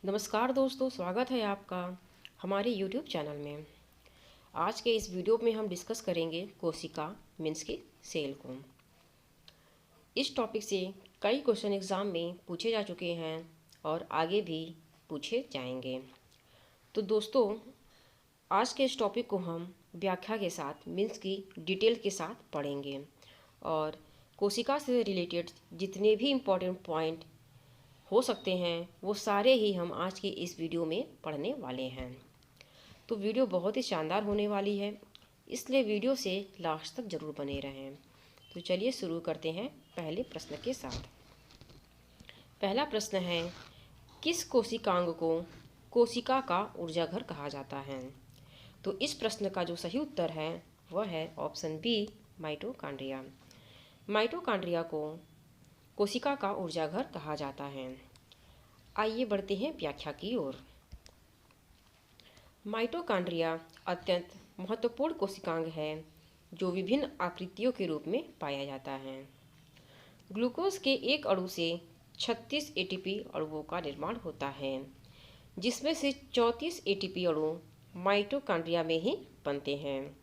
नमस्कार दोस्तों, स्वागत है आपका हमारे YouTube चैनल में। आज के इस वीडियो में हम डिस्कस करेंगे कोशिका मीन्स की सेल को। इस टॉपिक से कई क्वेश्चन एग्ज़ाम में पूछे जा चुके हैं और आगे भी पूछे जाएंगे। तो दोस्तों, आज के इस टॉपिक को हम व्याख्या के साथ मीन्स की डिटेल के साथ पढ़ेंगे और कोशिका से रिलेटेड जितने भी इम्पोर्टेंट पॉइंट हो सकते हैं वो सारे ही हम आज की इस वीडियो में पढ़ने वाले हैं। तो वीडियो बहुत ही शानदार होने वाली है, इसलिए वीडियो से लास्ट तक ज़रूर बने रहें। तो चलिए शुरू करते हैं पहले प्रश्न के साथ। पहला प्रश्न है, किस कोशिकांग को कोशिका का ऊर्जा घर कहा जाता है? तो इस प्रश्न का जो सही उत्तर है वह है ऑप्शन बी, माइटोकॉन्ड्रिया। माइटोकॉन्ड्रिया को कोशिका का ऊर्जा घर कहा जाता है। आइए बढ़ते हैं व्याख्या की ओर। माइटोकॉन्ड्रिया अत्यंत महत्वपूर्ण कोशिकांग है जो विभिन्न आकृतियों के रूप में पाया जाता है। ग्लूकोज के एक अणु से 36 एटीपी अणुओं का निर्माण होता है, जिसमें से 34 एटीपी अणु माइटोकॉन्ड्रिया में ही बनते हैं।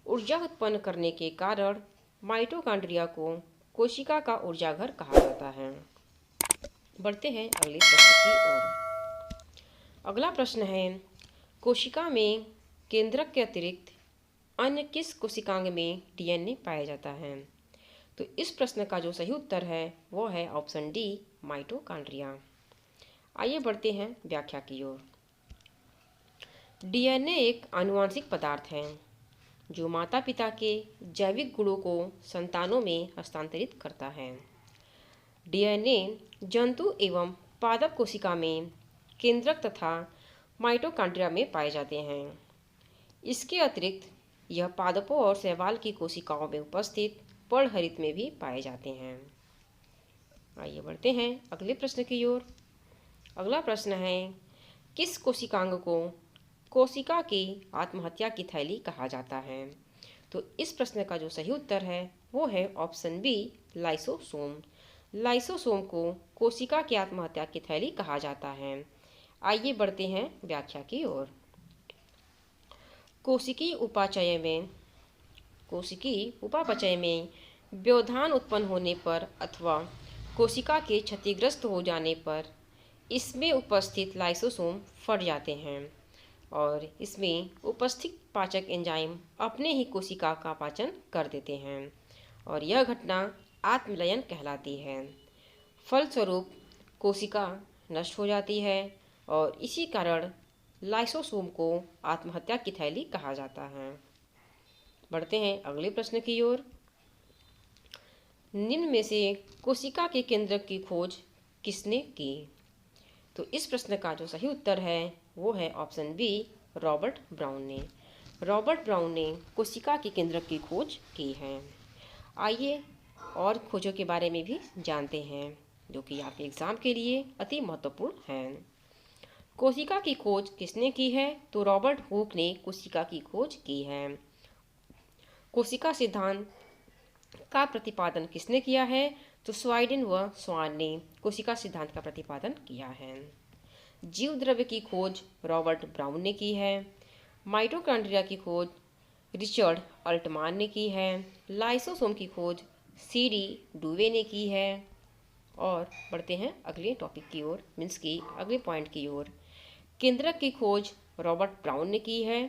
ऊर्जा उत्पन्न करने के कारण माइटोकॉन्ड्रिया को कोशिका का ऊर्जा घर कहा जाता है। बढ़ते हैं अगले प्रश्न की ओर। अगला प्रश्न है, कोशिका में केंद्रक के अतिरिक्त अन्य किस कोशिकांग में डीएनए पाया जाता है? तो इस प्रश्न का जो सही उत्तर है वो है ऑप्शन डी, माइटोकॉन्ड्रिया। आइए बढ़ते हैं व्याख्या की ओर। डीएनए एक आनुवंशिक पदार्थ है जो माता पिता के जैविक गुणों को संतानों में हस्तांतरित करता है। डीएनए जंतु एवं पादप कोशिका में केंद्रक तथा माइटोकॉन्ड्रिया में पाए जाते हैं। इसके अतिरिक्त यह पादपों और शैवाल की कोशिकाओं में उपस्थित पर्णहरित में भी पाए जाते हैं। आइए बढ़ते हैं अगले प्रश्न की ओर। अगला प्रश्न है, किस कोशिकांग को कोशिका की आत्महत्या की थैली कहा जाता है? तो इस प्रश्न का जो सही उत्तर है वो है ऑप्शन बी, लाइसोसोम। लाइसोसोम को कोशिका की आत्महत्या की थैली कहा जाता है। आइए बढ़ते हैं व्याख्या की ओर। कोशिकीय उपापचय में व्यवधान उत्पन्न होने पर अथवा कोशिका के क्षतिग्रस्त हो जाने पर इसमें उपस्थित लाइसोसोम फट जाते हैं और इसमें उपस्थित पाचक एंजाइम अपने ही कोशिका का पाचन कर देते हैं और यह घटना आत्मलयन कहलाती है। फलस्वरूप कोशिका नष्ट हो जाती है और इसी कारण लाइसोसोम को आत्महत्या की थैली कहा जाता है। बढ़ते हैं अगले प्रश्न की ओर। निम्न में से कोशिका के केंद्रक की खोज किसने की? तो इस प्रश्न का जो सही उत्तर है वो है ऑप्शन बी, रॉबर्ट ब्राउन ने। रॉबर्ट ब्राउन ने कोशिका के केंद्रक की खोज की है। आइए और खोजों के बारे में भी जानते हैं जो कि आपके एग्जाम के लिए अति महत्वपूर्ण हैं। कोशिका की खोज किसने की है? तो रॉबर्ट हुक ने कोशिका की खोज की है। कोशिका सिद्धांत का प्रतिपादन किसने किया है? तो स्वाइडेन व स्वान ने कोशिका सिद्धांत का प्रतिपादन किया है। जीव द्रव्य की खोज रॉबर्ट ब्राउन ने की है। माइटोकॉन्ड्रिया की खोज रिचर्ड अल्टमान ने की है। लाइसोसोम की खोज सीडी डुवे ने की है। और बढ़ते हैं अगले टॉपिक की ओर, मीन्स की अगले पॉइंट की ओर। केंद्रक की खोज रॉबर्ट ब्राउन ने की है।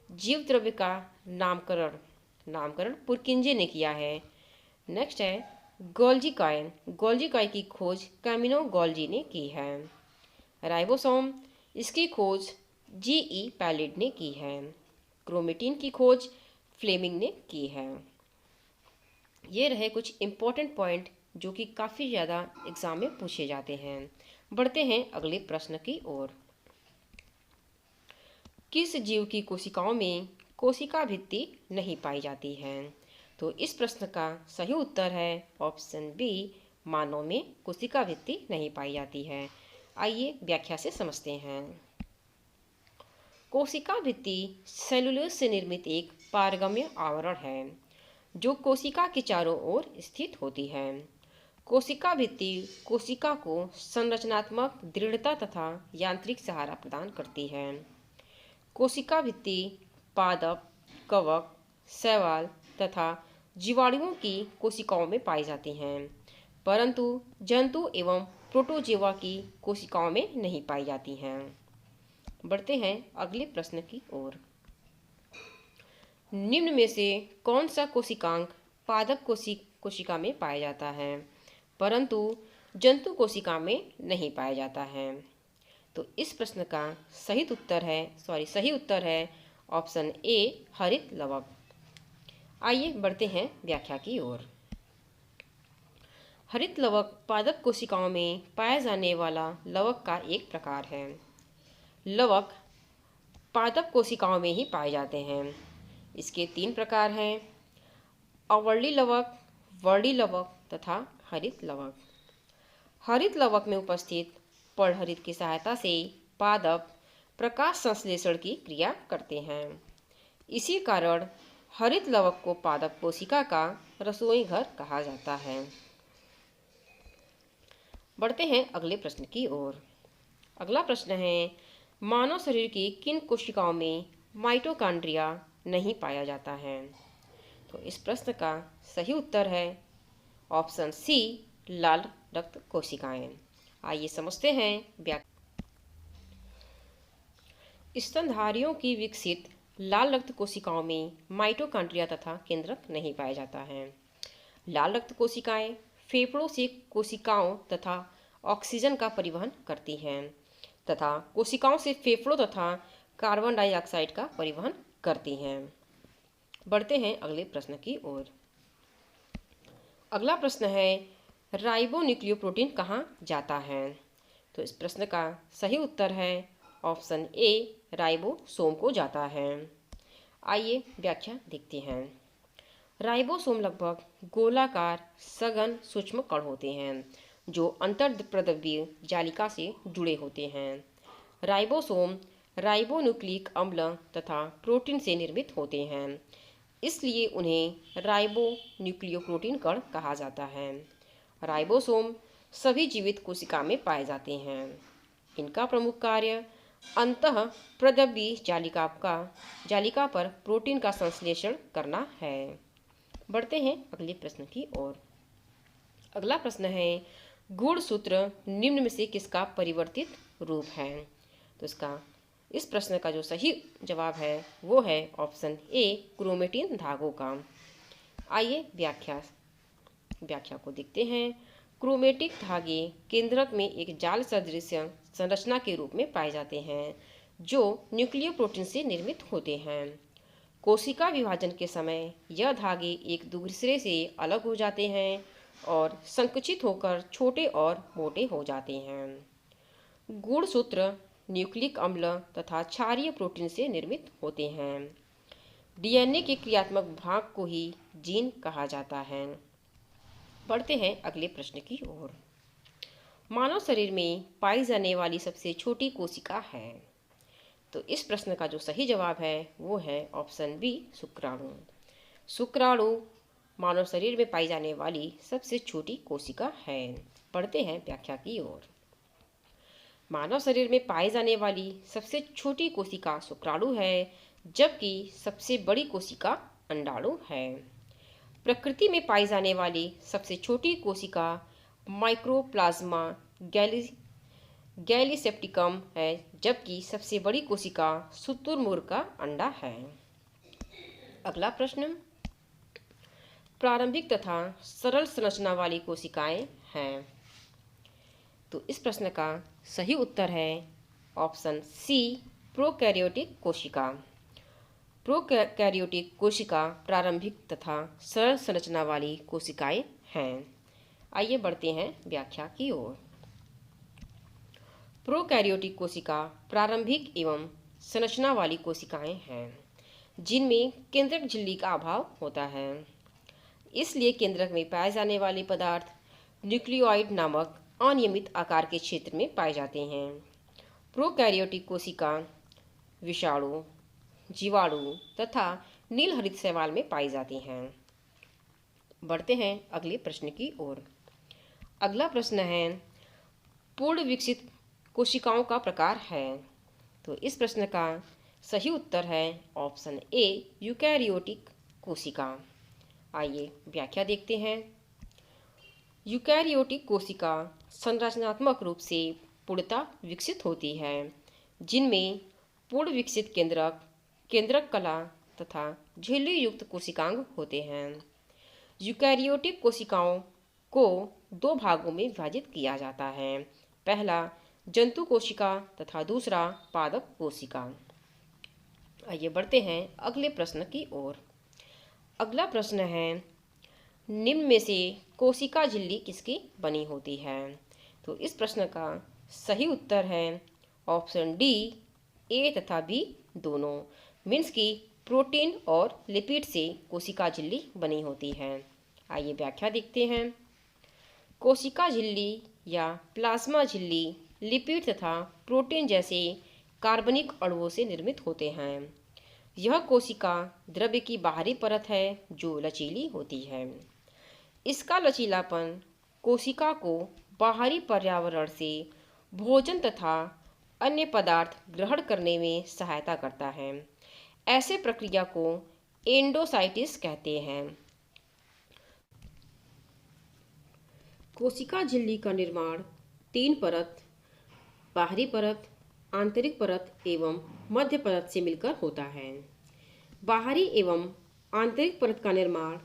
जीव द्रव्य का नामकरण पुरकिंजे ने किया है। नेक्स्ट है गोल्जी कॉय की खोज कैमिनो गोल्जी ने की है। राइबोसोम, इसकी खोज जीई पैलिड ने की है। क्रोमेटिन की खोज फ्लेमिंग ने की है। ये रहे कुछ इम्पोर्टेंट पॉइंट जो कि काफ़ी ज़्यादा एग्जाम में पूछे जाते हैं। बढ़ते हैं अगले प्रश्न की ओर। किस जीव की कोशिकाओं में कोशिका भित्ति नहीं पाई जाती है? तो इस प्रश्न का सही उत्तर है ऑप्शन बी, मानव में कोशिका भित्ति नहीं पाई जाती है। आइए व्याख्या से समझते हैं। कोशिका भित्ति सेलुलोज से निर्मित एक पारगम्य आवरण है जो कोशिका के चारों ओर स्थित होती है। कोशिका भित्ति कोशिका को संरचनात्मक दृढ़ता तथा यांत्रिक सहारा प्रदान करती है। कोशिका भित्ति पादप, कवक, शैवाल तथा जीवाणुओं की कोशिकाओं में पाई जाती हैं, परंतु जंतु एवं प्रोटोजोआ की कोशिकाओं में नहीं पाई जाती हैं। बढ़ते हैं अगले प्रश्न की ओर। निम्न में से कौन सा कोशिकांग पादप कोशिका में पाया जाता है, परंतु जंतु कोशिका में नहीं पाया जाता है? तो इस प्रश्न का सही उत्तर है ऑप्शन ए, हरित लवक। आइए बढ़ते हैं व्याख्या की ओर। हरित लवक पादप कोशिकाओं में पाया जाने वाला लवक का एक प्रकार है। लवक पादप कोशिकाओं में ही पाए जाते हैं। इसके 3 प्रकार हैं: अवर्णी लवक, वर्णी लवक तथा हरित लवक। हरित लवक में उपस्थित पर्णहरित की सहायता से पादप प्रकाश संश्लेषण की क्रिया करते हैं। इसी कारण हरित लवक को पादप कोशिका का रसोई घर कहा जाता है। बढ़ते हैं अगले प्रश्न की ओर। अगला प्रश्न है, मानव शरीर की किन कोशिकाओं में माइटोकॉन्ड्रिया नहीं पाया जाता है? तो इस प्रश्न का सही उत्तर है ऑप्शन सी, लाल रक्त कोशिकाएं। आइए समझते हैं व्याख्या। स्तनधारियों की विकसित लाल रक्त कोशिकाओं में माइटोकॉन्ड्रिया तथा केंद्रक नहीं पाया जाता है। लाल रक्त कोशिकाएं फेफड़ों से कोशिकाओं तथा ऑक्सीजन का परिवहन करती हैं तथा कोशिकाओं से फेफड़ों तथा कार्बन डाइऑक्साइड का परिवहन करती हैं। बढ़ते हैं अगले प्रश्न की ओर। अगला प्रश्न है, राइबोन्यूक्लियोप्रोटीन कहाँ जाता है? तो इस प्रश्न का सही उत्तर है ऑप्शन ए, राइबोसोम को जाता है। आइए व्याख्या देखते हैं। राइबोसोम लगभग गोलाकार सघन सूक्ष्म कण होते हैं जो अंतर्प्रद्रव्य जालिका से जुड़े होते हैं। राइबोसोम राइबोन्यूक्लिक अम्ल तथा प्रोटीन से निर्मित होते हैं, इसलिए उन्हें राइबोन्यूक्लियोप्रोटीन कण कहा जाता है। राइबोसोम सभी जीवित कोशिका में पाए जाते हैं। इनका प्रमुख कार्य अंतःप्रद्रव्य जालिका पर प्रोटीन का संश्लेषण करना है। बढ़ते हैं अगले प्रश्न की ओर। अगला प्रश्न है, गुणसूत्र निम्न में से किसका परिवर्तित रूप है? तो इस प्रश्न का जो सही जवाब है वो है ऑप्शन ए, क्रोमेटिन धागों का। आइए व्याख्या को देखते हैं। क्रोमेटिक धागे केंद्रक में एक जाल सदृश संरचना के रूप में पाए जाते हैं जो न्यूक्लियोप्रोटीन से निर्मित होते हैं। कोशिका विभाजन के समय यह धागे एक दूसरे से अलग हो जाते हैं और संकुचित होकर छोटे और मोटे हो जाते हैं। गुणसूत्र न्यूक्लिक अम्ल तथा क्षारीय प्रोटीन से निर्मित होते हैं। डीएनए के क्रियात्मक भाग को ही जीन कहा जाता है। बढ़ते हैं अगले प्रश्न की ओर। मानव शरीर में पाई जाने वाली सबसे छोटी कोशिका है? तो इस प्रश्न का जो सही जवाब है वो है ऑप्शन बी, शुक्राणु। शुक्राणु मानव शरीर में पाई जाने वाली सबसे छोटी कोशिका है। पढ़ते हैं व्याख्या की ओर। मानव शरीर में पाई जाने वाली सबसे छोटी कोशिका शुक्राणु है, जबकि सबसे बड़ी कोशिका अंडाणु है। प्रकृति में पाई जाने वाली सबसे छोटी कोशिका माइक्रोप्लाज्मा गैलीसेप्टिकम है, जबकि सबसे बड़ी कोशिका शुतुरमुर्ग का अंडा है। अगला प्रश्न, प्रारंभिक तथा सरल संरचना वाली कोशिकाएं हैं। तो इस प्रश्न का सही उत्तर है ऑप्शन सी, प्रोकैरियोटिक कोशिका। प्रोकैरियोटिक कोशिका प्रारंभिक तथा सरल संरचना वाली कोशिकाएं हैं। आइए बढ़ते हैं व्याख्या की ओर। प्रोकैरियोटिक कोशिका प्रारंभिक एवं संरचना वाली कोशिकाएं हैं जिनमें केंद्रक झिल्ली का अभाव होता है। इसलिए केंद्रक में पाए जाने वाले पदार्थ न्यूक्लियोइड नामक अनियमित आकार के क्षेत्र में पाए जाते हैं। प्रोकैरियोटिक कोशिका विषाणु, जीवाणु तथा नीलहरित शैवाल में पाई जाती हैं। बढ़ते हैं अगले प्रश्न की ओर। अगला प्रश्न है पूर्ण विकसित कोशिकाओं का प्रकार है। तो इस प्रश्न का सही उत्तर है ऑप्शन ए यूकैरियोटिक कोशिका। आइए व्याख्या देखते हैं। यूकैरियोटिक कोशिका संरचनात्मक रूप से पूर्णतः विकसित होती है, जिनमें पूर्ण विकसित केंद्रक, केंद्रक कला तथा झिल्ली युक्त कोशिकांग होते हैं। यूकैरियोटिक कोशिकाओं को दो भागों में विभाजित किया जाता है। पहला जंतु कोशिका तथा दूसरा पादप कोशिका। आइए बढ़ते हैं अगले प्रश्न की ओर। अगला प्रश्न है निम्न में से कोशिका झिल्ली किसकी बनी होती है। तो इस प्रश्न का सही उत्तर है ऑप्शन डी ए तथा बी दोनों। मीन्स की प्रोटीन और लिपिड से कोशिका झिल्ली बनी होती है। आइए व्याख्या देखते हैं। कोशिका झिल्ली या प्लाज्मा झिल्ली लिपिड तथा प्रोटीन जैसे कार्बनिक अणुओं से निर्मित होते हैं। यह कोशिका द्रव्य की बाहरी परत है जो लचीली होती है। इसका लचीलापन कोशिका को बाहरी पर्यावरण से भोजन तथा अन्य पदार्थ ग्रहण करने में सहायता करता है। ऐसे प्रक्रिया को एंडोसाइटिस कहते हैं। कोशिका झिल्ली का निर्माण तीन परत, बाहरी परत, आंतरिक परत एवं मध्य परत से मिलकर होता है। बाहरी एवं आंतरिक परत का निर्माण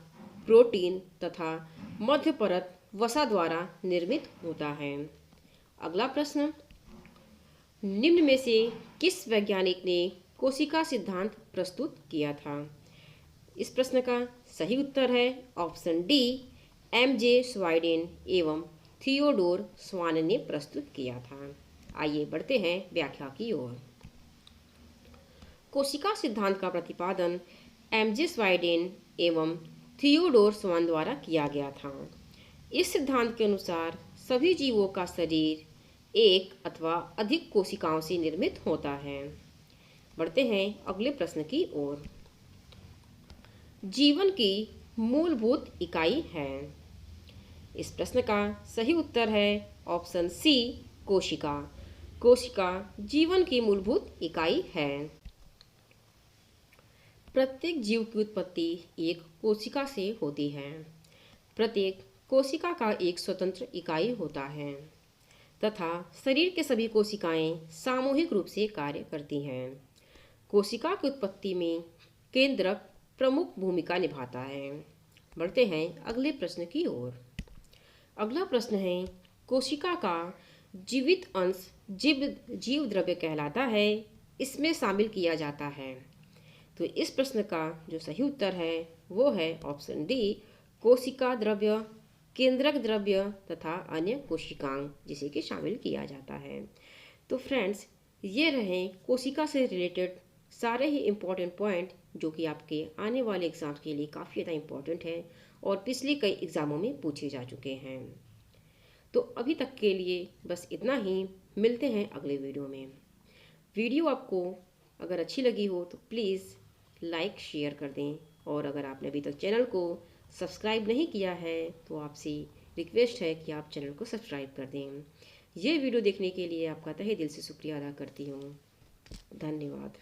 प्रोटीन तथा मध्य परत वसा द्वारा निर्मित होता है। अगला प्रश्न, निम्न में से किस वैज्ञानिक ने कोशिका सिद्धांत प्रस्तुत किया था। इस प्रश्न का सही उत्तर है ऑप्शन डी एम.जे. स्वाइडेन एवं थियोडोर स्वान ने प्रस्तुत किया था। आइए बढ़ते हैं व्याख्या की ओर। कोशिका सिद्धांत का प्रतिपादन एम.जे. स्वाइडेन एवं थियोडोर स्वान द्वारा किया गया था। इस सिद्धांत के अनुसार सभी जीवों का शरीर एक अथवा अधिक कोशिकाओं से निर्मित होता है। बढ़ते हैं अगले प्रश्न की ओर। जीवन की मूलभूत इकाई है। इस प्रश्न का सही उत्तर है ऑप्शन सी कोशिका। कोशिका जीवन की मूलभूत इकाई है। प्रत्येक जीव की उत्पत्ति एक कोशिका से होती है। प्रत्येक कोशिका का एक स्वतंत्र इकाई होता है तथा शरीर के सभी कोशिकाएं सामूहिक रूप से कार्य करती हैं। कोशिका की उत्पत्ति में केंद्रक प्रमुख भूमिका निभाता है। बढ़ते हैं अगले प्रश्न की ओर। अगला प्रश्न है कोशिका का जीवित अंश जीव द्रव्य कहलाता है, इसमें शामिल किया जाता है। तो इस प्रश्न का जो सही उत्तर है वो है ऑप्शन डी कोशिका द्रव्य, केंद्रक द्रव्य तथा अन्य कोशिकांग जिसे कि शामिल किया जाता है। तो फ्रेंड्स, ये रहे कोशिका से रिलेटेड सारे ही इम्पोर्टेंट पॉइंट जो कि आपके आने वाले एग्जाम्स के लिए काफ़ी ज़्यादा इम्पोर्टेंट है और पिछले कई एग्ज़ामों में पूछे जा चुके हैं। तो अभी तक के लिए बस इतना ही। मिलते हैं अगले वीडियो में। वीडियो आपको अगर अच्छी लगी हो तो प्लीज़ लाइक शेयर कर दें, और अगर आपने अभी तक चैनल को सब्सक्राइब नहीं किया है तो आपसे रिक्वेस्ट है कि आप चैनल को सब्सक्राइब कर दें। ये वीडियो देखने के लिए आपका तहे दिल से शुक्रिया अदा करती हूँ। धन्यवाद।